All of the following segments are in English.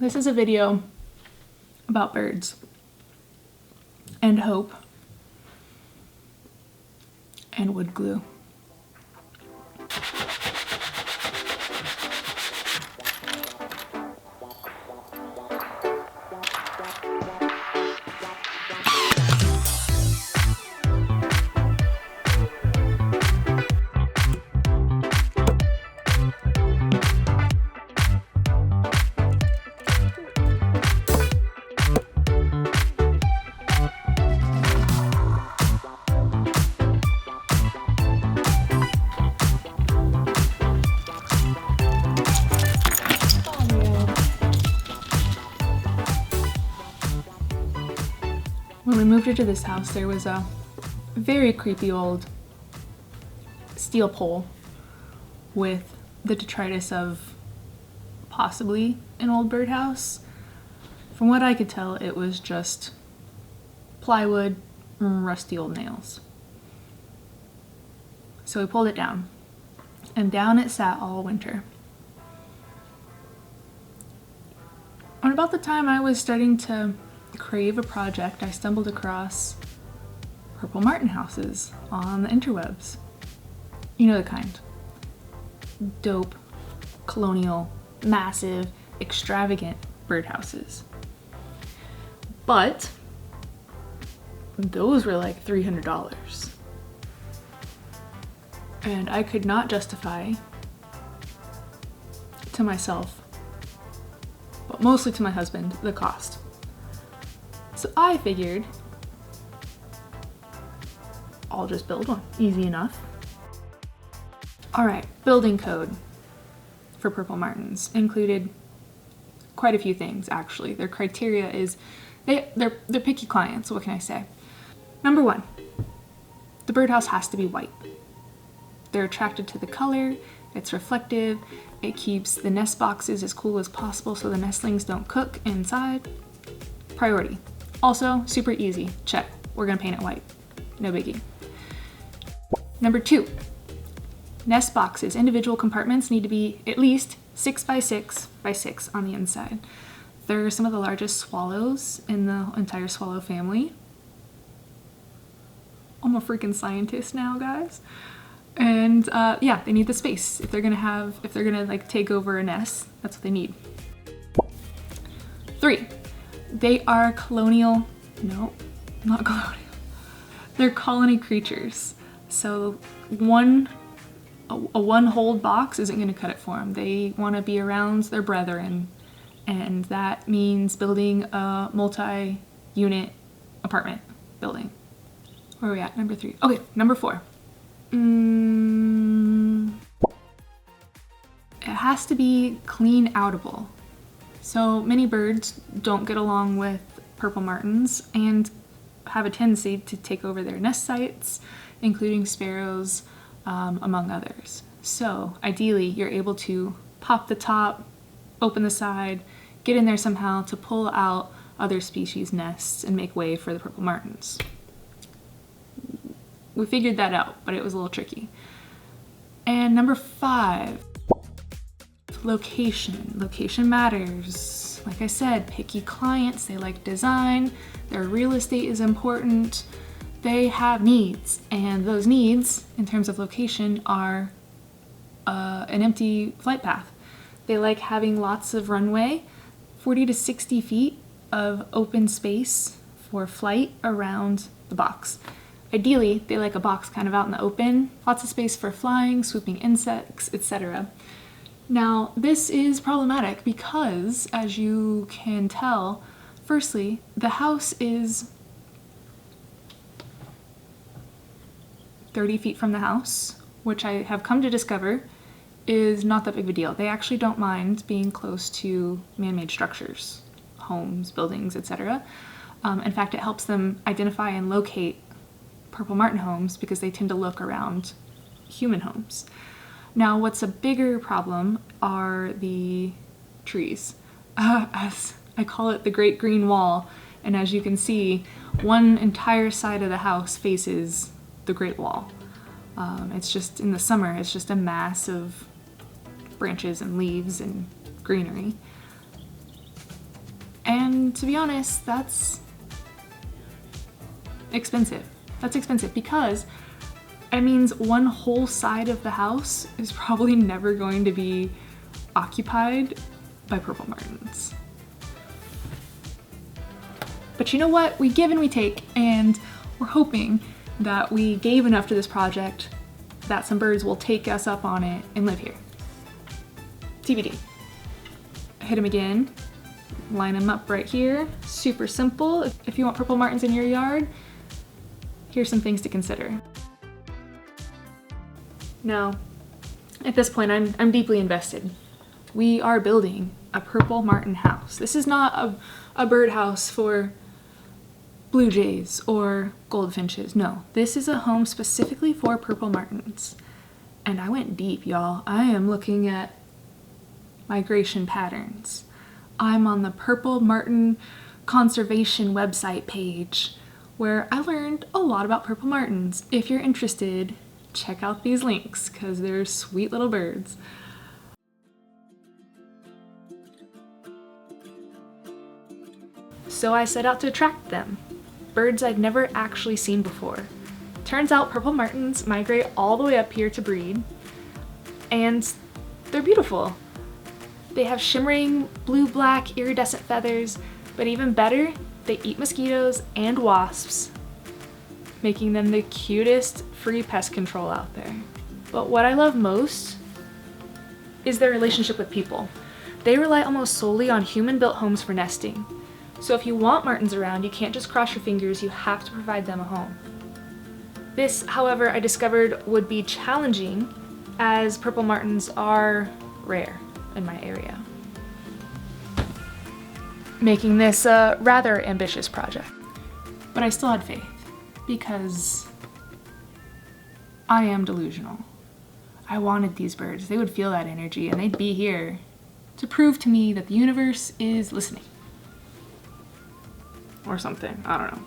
This is a video about birds and hope and wood glue. When we moved into this house, there was a very creepy old steel pole with the detritus of possibly an old birdhouse. From what I could tell, it was just plywood and rusty old nails. So we pulled it down, and down it sat all winter. And about the time I was starting to crave a project, I stumbled across purple martin houses on the interwebs. You know the kind. Dope, colonial, massive, extravagant birdhouses. But those were like $300. And I could not justify to myself, but mostly to my husband, the cost. So I figured I'll just build one. Easy enough. Alright, building code for purple martins included quite a few things actually. Their criteria is, they're picky clients, what can I say? Number one, the birdhouse has to be white. They're attracted to the color, it's reflective, it keeps the nest boxes as cool as possible so the nestlings don't cook inside. Priority. Also, super easy. Check. We're gonna paint it white. No biggie. Number two, nest boxes. Individual compartments need to be at least 6 by 6 by 6 on the inside. They're some of the largest swallows in the entire swallow family. I'm a freaking scientist now, guys. And yeah, they need the space. If they're gonna like take over a nest, that's what they need. 3, they are colonial, no, not colonial. They're colony creatures. So a one-hold box isn't gonna cut it for them. They wanna be around their brethren, and that means building a multi-unit apartment building. Where are we at? Number 3. Okay, number 4. It has to be clean outable. So many birds don't get along with purple martins and have a tendency to take over their nest sites, including sparrows, among others. So ideally you're able to pop the top, open the side, get in there somehow to pull out other species' nests and make way for the purple martins. We figured that out, but it was a little tricky. And number 5, location. Location matters. Like I said, picky clients, they like design, their real estate is important, they have needs, and those needs, in terms of location, are an empty flight path. They like having lots of runway, 40 to 60 feet of open space for flight around the box. Ideally, they like a box kind of out in the open, lots of space for flying, swooping insects, etc. Now, this is problematic because, as you can tell, firstly, the house is 30 feet from the house, which I have come to discover is not that big of a deal. They actually don't mind being close to man-made structures, homes, buildings, etc. In fact, it helps them identify and locate purple martin homes because they tend to look around human homes. Now, what's a bigger problem are the trees. As I call it, the Great Green Wall, and as you can see, one entire side of the house faces the Great Wall. It's just, in the summer, it's just a mass of branches and leaves and greenery. And to be honest, that's expensive. That's expensive because it means one whole side of the house is probably never going to be occupied by purple martins. But you know what? We give and we take, and we're hoping that we gave enough to this project that some birds will take us up on it and live here. TBD. Hit them again, line them up right here. Super simple. If you want purple martins in your yard, here's some things to consider. Now, at this point, I'm deeply invested. We are building a purple martin house. This is not a birdhouse for blue jays or goldfinches. No, this is a home specifically for purple martins. And I went deep, y'all. I am looking at migration patterns. I'm on the Purple Martin Conservation website page where I learned a lot about purple martins. If you're interested, check out these links because they're sweet little birds. So I set out to attract them. Birds I'd never actually seen before. Turns out purple martins migrate all the way up here to breed, and they're beautiful. They have shimmering blue-black iridescent feathers, but even better, they eat mosquitoes and wasps, making them the cutest free pest control out there. But what I love most is their relationship with people. They rely almost solely on human-built homes for nesting. So if you want martins around, you can't just cross your fingers, you have to provide them a home. This, however, I discovered would be challenging as purple martins are rare in my area, making this a rather ambitious project. But I still had faith because I am delusional. I wanted these birds. They would feel that energy and they'd be here to prove to me that the universe is listening. Or something. I don't know.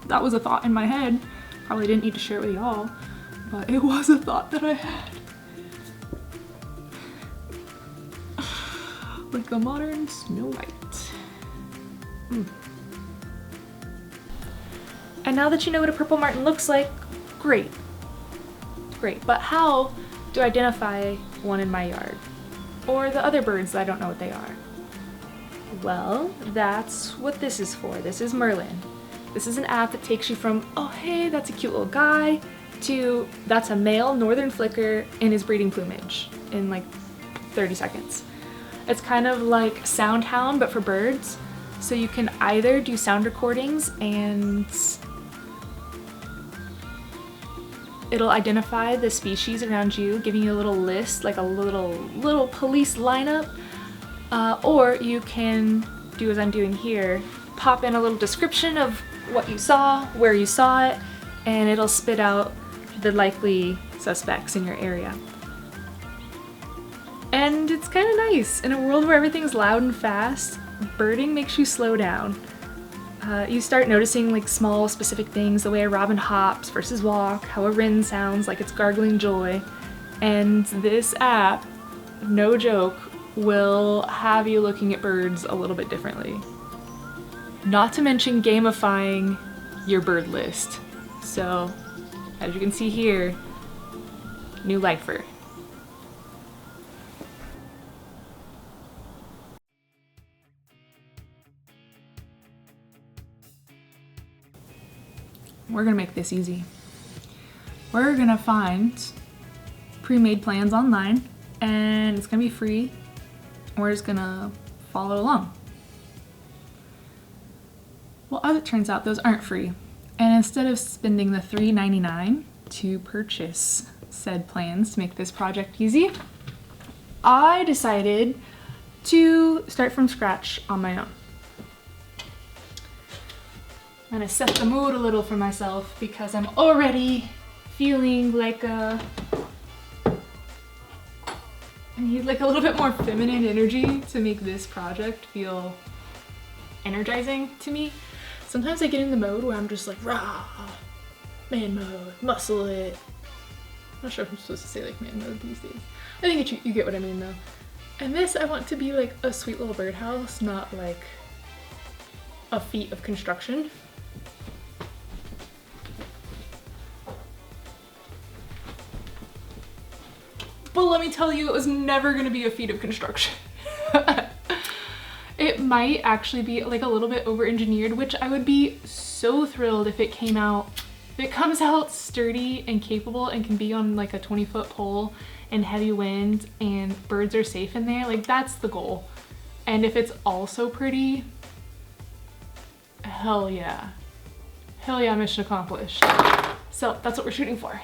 That was a thought in my head. Probably didn't need to share it with y'all, but it was a thought that I had. Like the modern Snow White. And now that you know what a purple martin looks like, great. Great, but how do I identify one in my yard? Or the other birds that I don't know what they are? Well, that's what this is for. This is Merlin. This is an app that takes you from, oh hey, that's a cute little guy, to that's a male northern flicker in his breeding plumage in like 30 seconds. It's kind of like SoundHound, but for birds. So you can either do sound recordings and it'll identify the species around you, giving you a little list, like a little police lineup. Or you can do as I'm doing here, pop in a little description of what you saw, where you saw it, and it'll spit out the likely suspects in your area. And it's kind of nice. In a world where everything's loud and fast, birding makes you slow down. You start noticing like small specific things, the way a robin hops versus walk, how a wren sounds like it's gargling joy. And this app, no joke, will have you looking at birds a little bit differently. Not to mention gamifying your bird list. So, as you can see here, new lifer. We're gonna make this easy. We're gonna find pre-made plans online, and it's gonna be free. We're just gonna follow along. Well, as it turns out, those aren't free. And instead of spending the $3.99 to purchase said plans to make this project easy, I decided to start from scratch on my own. I'm gonna set the mood a little for myself because I'm already feeling like I need like a little bit more feminine energy to make this project feel energizing to me. Sometimes I get in the mode where I'm just like, rah, man mode, muscle it. I'm not sure if I'm supposed to say like man mode these days. I think you get what I mean though. And this, I want to be like a sweet little birdhouse, not like a feat of construction. But let me tell you, it was never gonna be a feat of construction. It might actually be like a little bit over-engineered, which I would be so thrilled if it came out. If it comes out sturdy and capable and can be on like a 20-foot pole in heavy wind and birds are safe in there, like that's the goal. And if it's also pretty, hell yeah. Hell yeah, mission accomplished. So that's what we're shooting for.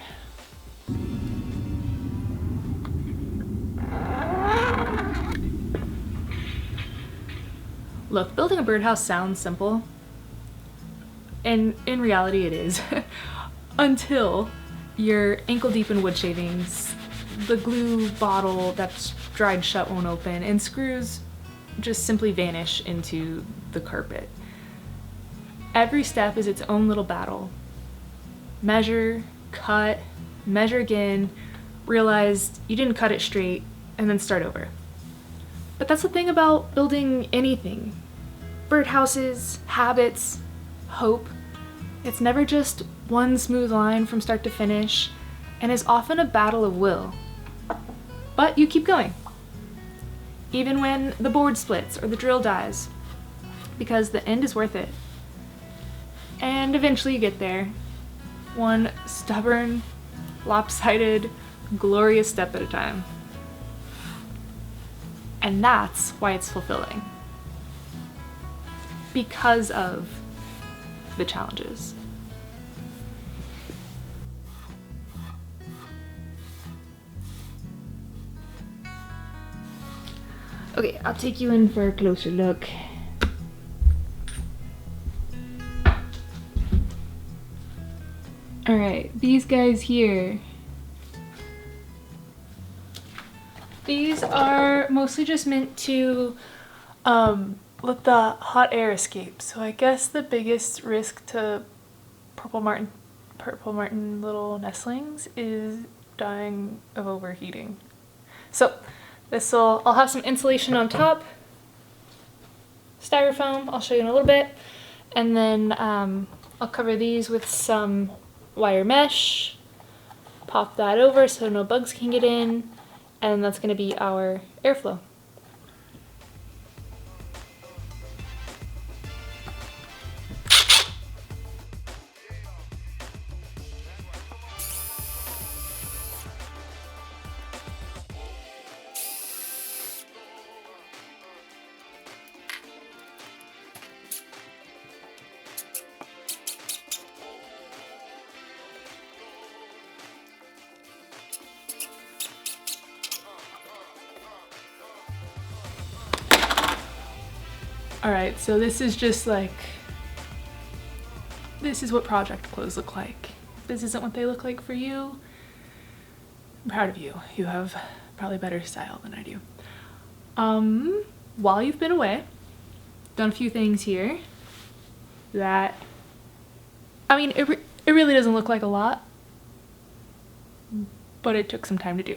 Look, building a birdhouse sounds simple, and in reality it is, until you're ankle deep in wood shavings, the glue bottle that's dried shut won't open, and screws just simply vanish into the carpet. Every step is its own little battle. Measure, cut, measure again, realize you didn't cut it straight, and then start over. But that's the thing about building anything. Birdhouses, habits, hope. It's never just one smooth line from start to finish, and is often a battle of will. But you keep going. Even when the board splits or the drill dies, because the end is worth it. And eventually you get there. One stubborn, lopsided, glorious step at a time. And that's why it's fulfilling. Because of the challenges. Okay, I'll take you in for a closer look. Alright, these guys here. These are mostly just meant to let the hot air escape. So I guess the biggest risk to purple martin little nestlings is dying of overheating. So I'll have some insulation on top, styrofoam, I'll show you in a little bit, and then I'll cover these with some wire mesh, pop that over so no bugs can get in, and that's going to be our airflow. Alright, so this is just like, this is what project clothes look like. If this isn't what they look like for you, I'm proud of you. You have probably better style than I do. While you've been away, done a few things here that, I mean, it really doesn't look like a lot, but it took some time to do.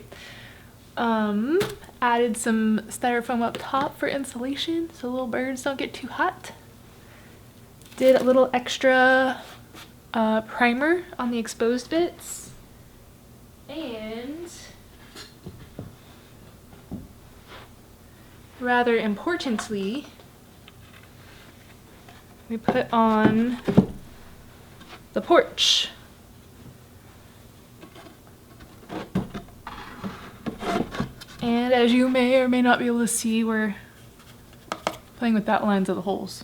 Added some styrofoam up top for insulation so little birds don't get too hot. Did a little extra primer on the exposed bits. And rather importantly, we put on the porch. And as you may or may not be able to see, we're playing with that lines of the holes.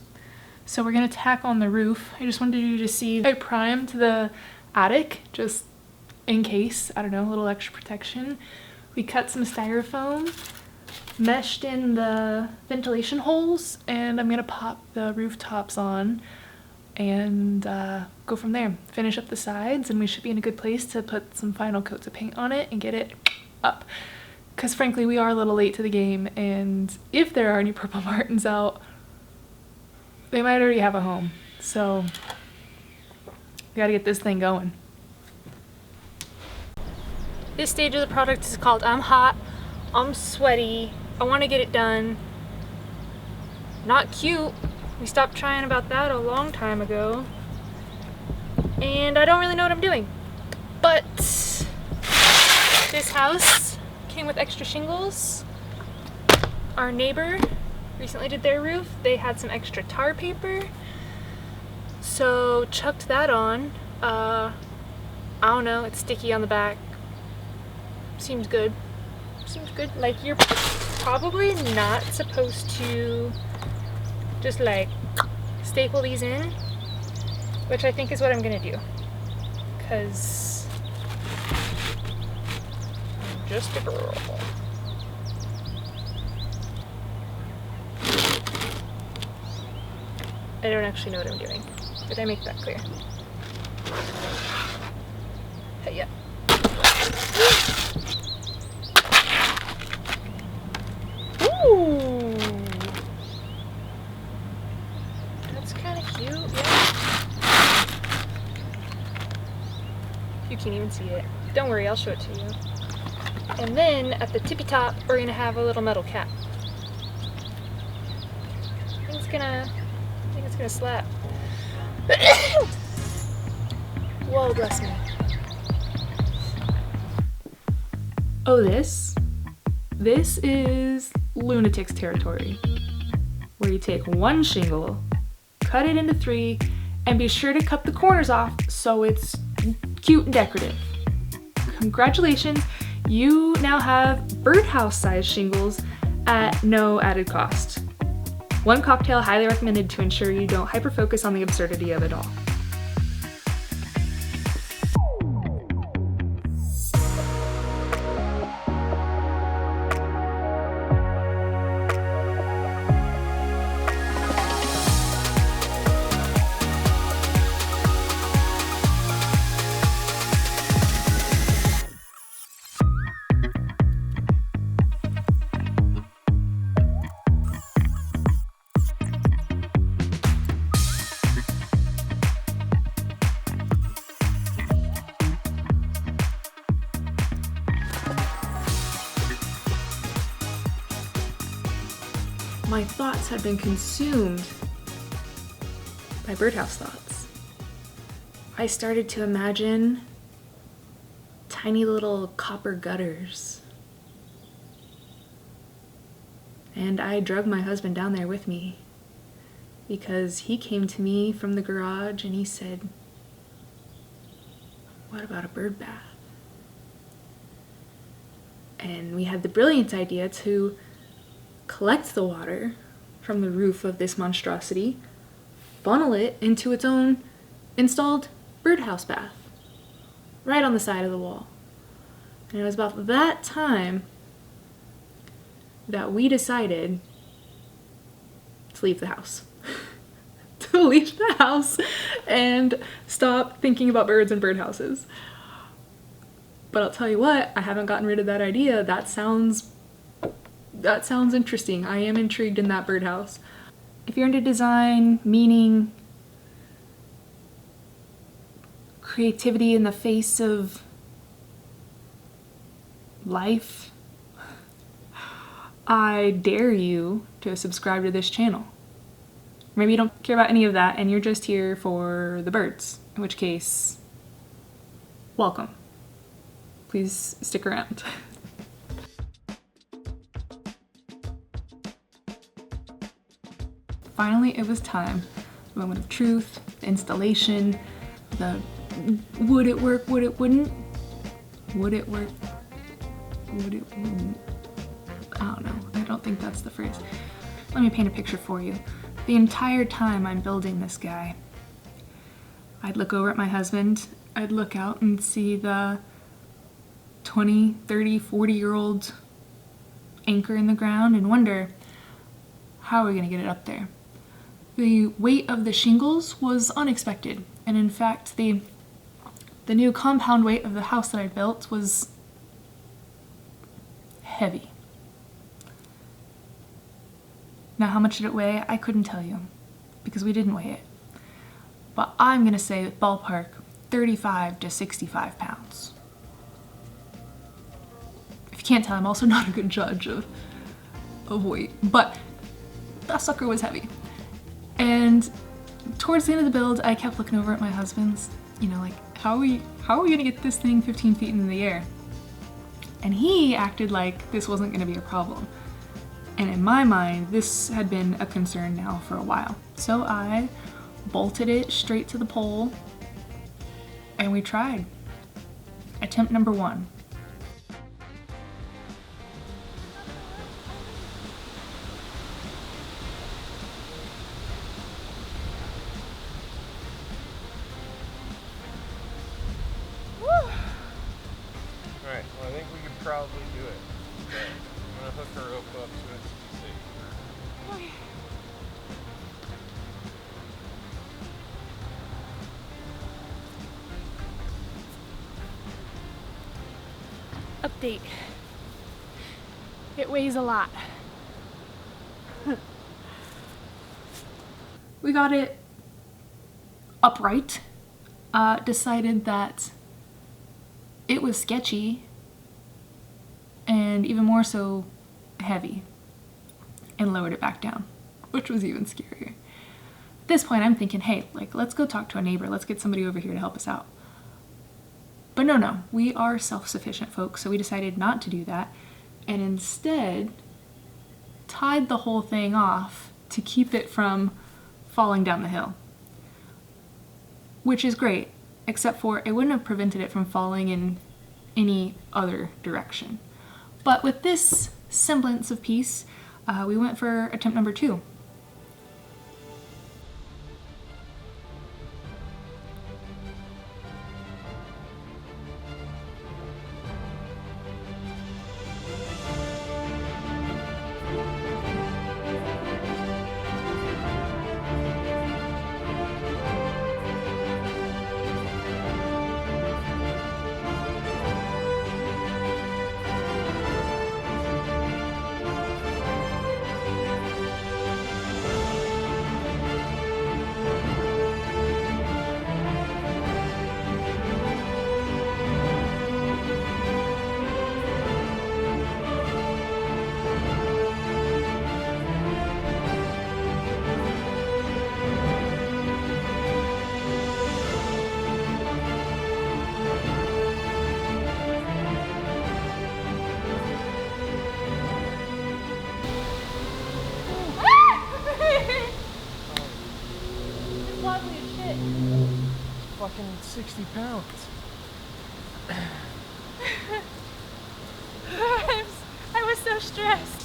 So we're gonna tack on the roof. I just wanted you to see, I primed the attic just in case, I don't know, a little extra protection. We cut some styrofoam, meshed in the ventilation holes, and I'm gonna pop the rooftops on and go from there. Finish up the sides, and we should be in a good place to put some final coats of paint on it and get it up. Because frankly, we are a little late to the game, and if there are any purple martins out, they might already have a home. So we gotta get this thing going. This stage of the project is called I'm hot, I'm sweaty, I want to get it done. Not cute, We stopped trying about that a long time ago. And I don't really know what I'm doing. But this house came with extra shingles. Our neighbor recently did their roof. They had some extra tar paper. So chucked that on. I don't know, it's sticky on the back. Seems good. Seems good. Like, you're probably not supposed to just like staple these in, which I think is what I'm gonna do, because I'm just a girl. I don't actually know what I'm doing. Did I make that clear? Hey, yeah. Ooh! That's kind of cute, yeah. You can't even see it. Don't worry, I'll show it to you. And then at the tippy top, we're gonna have a little metal cap. I think it's gonna slap. Whoa, bless me. Oh, this is lunatics territory, where you take one shingle, cut it into 3, and be sure to cut the corners off so it's cute and decorative. Congratulations, you now have birdhouse size shingles at no added cost. One cocktail highly recommended to ensure you don't hyperfocus on the absurdity of it all. My thoughts had been consumed by birdhouse thoughts. I started to imagine tiny little copper gutters. And I drug my husband down there with me because he came to me from the garage and he said, "What about a bird bath?" And we had the brilliant idea to collect the water from the roof of this monstrosity, funnel it into its own installed birdhouse bath right on the side of the wall. And it was about that time that we decided to leave the house. To leave the house and stop thinking about birds and birdhouses. But I'll tell you what, I haven't gotten rid of that idea. That sounds interesting. I am intrigued in that birdhouse. If you're into design, meaning, creativity in the face of life, I dare you to subscribe to this channel. Maybe you don't care about any of that and you're just here for the birds, in which case, welcome. Please stick around. Finally, it was time. The moment of truth, the installation, the would it work, would it wouldn't? Would it work, would it wouldn't? I don't know. I don't think that's the phrase. Let me paint a picture for you. The entire time I'm building this guy, I'd look over at my husband, I'd look out and see the 20, 30, 40-year-old anchor in the ground and wonder, how are we gonna get it up there? The weight of the shingles was unexpected, and in fact, the new compound weight of the house that I built was heavy. Now, how much did it weigh? I couldn't tell you, because we didn't weigh it. But I'm gonna say ballpark 35 to 65 pounds. If you can't tell, I'm also not a good judge of weight, but that sucker was heavy. And towards the end of the build, I kept looking over at my husband's, you know, like, how are we gonna get this thing 15 feet in the air? And he acted like this wasn't gonna be a problem. And in my mind, this had been a concern now for a while. So I bolted it straight to the pole, and we tried. Attempt number 1. Alright, well I think we could probably do it. Okay. I'm gonna hook her rope up so it's safe. Okay. Update. It weighs a lot. We got it upright. Decided that it was sketchy and even more so heavy, and lowered it back down, which was even scarier. At this point I'm thinking, hey, like, let's go talk to a neighbor, let's get somebody over here to help us out. But no, we are self-sufficient folks, so we decided not to do that, and instead tied the whole thing off to keep it from falling down the hill. Which is great, except for it wouldn't have prevented it from falling in any other direction. But with this semblance of peace, we went for attempt number 2. Fucking 60 pounds. I was so stressed.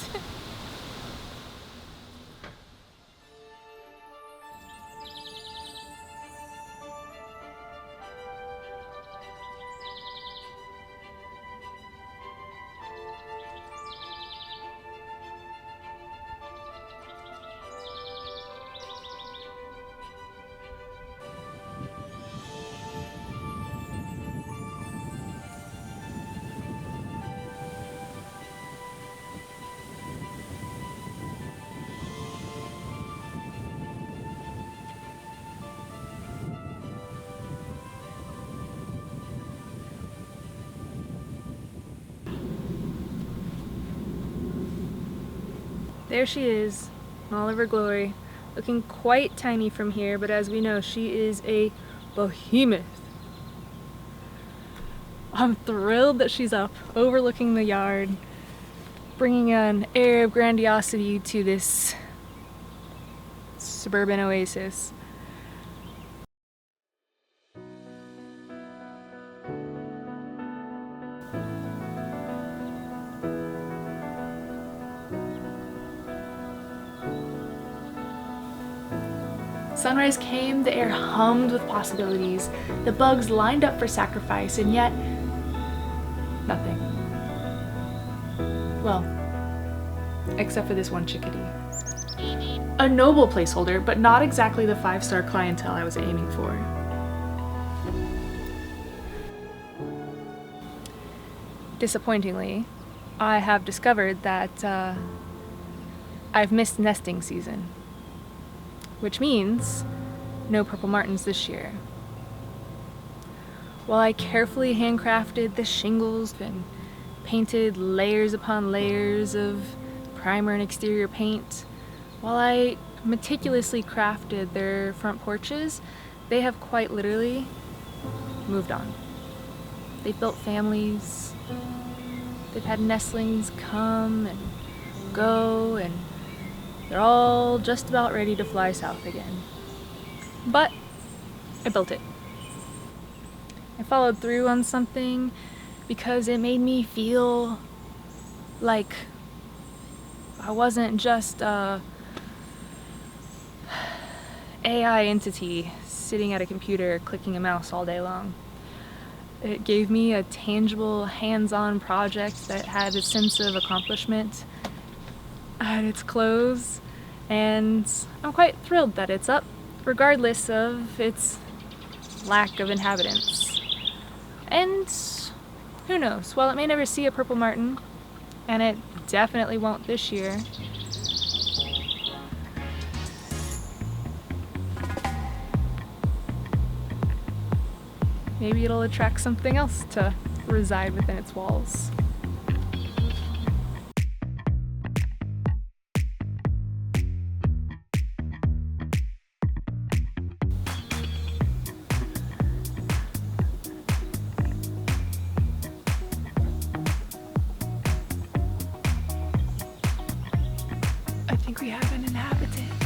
There she is, in all of her glory, looking quite tiny from here, but as we know, she is a behemoth. I'm thrilled that she's up, overlooking the yard, bringing an air of grandiosity to this suburban oasis. Sunrise came, the air hummed with possibilities, the bugs lined up for sacrifice, and yet nothing. Well, except for this one chickadee. A noble placeholder, but not exactly the 5-star clientele I was aiming for. Disappointingly, I have discovered that I've missed nesting season, which means no purple martins this year. While I carefully handcrafted the shingles and painted layers upon layers of primer and exterior paint, While I meticulously crafted their front porches, they have quite literally moved on. They've built families, they've had nestlings come and go, and they're all just about ready to fly south again. But I built it. I followed through on something because it made me feel like I wasn't just a AI entity sitting at a computer clicking a mouse all day long. It gave me a tangible, hands-on project that had a sense of accomplishment at its close, and I'm quite thrilled that it's up, regardless of its lack of inhabitants. And who knows, while it may never see a purple martin, and it definitely won't this year, maybe it'll attract something else to reside within its walls. I think we have an inhabitant.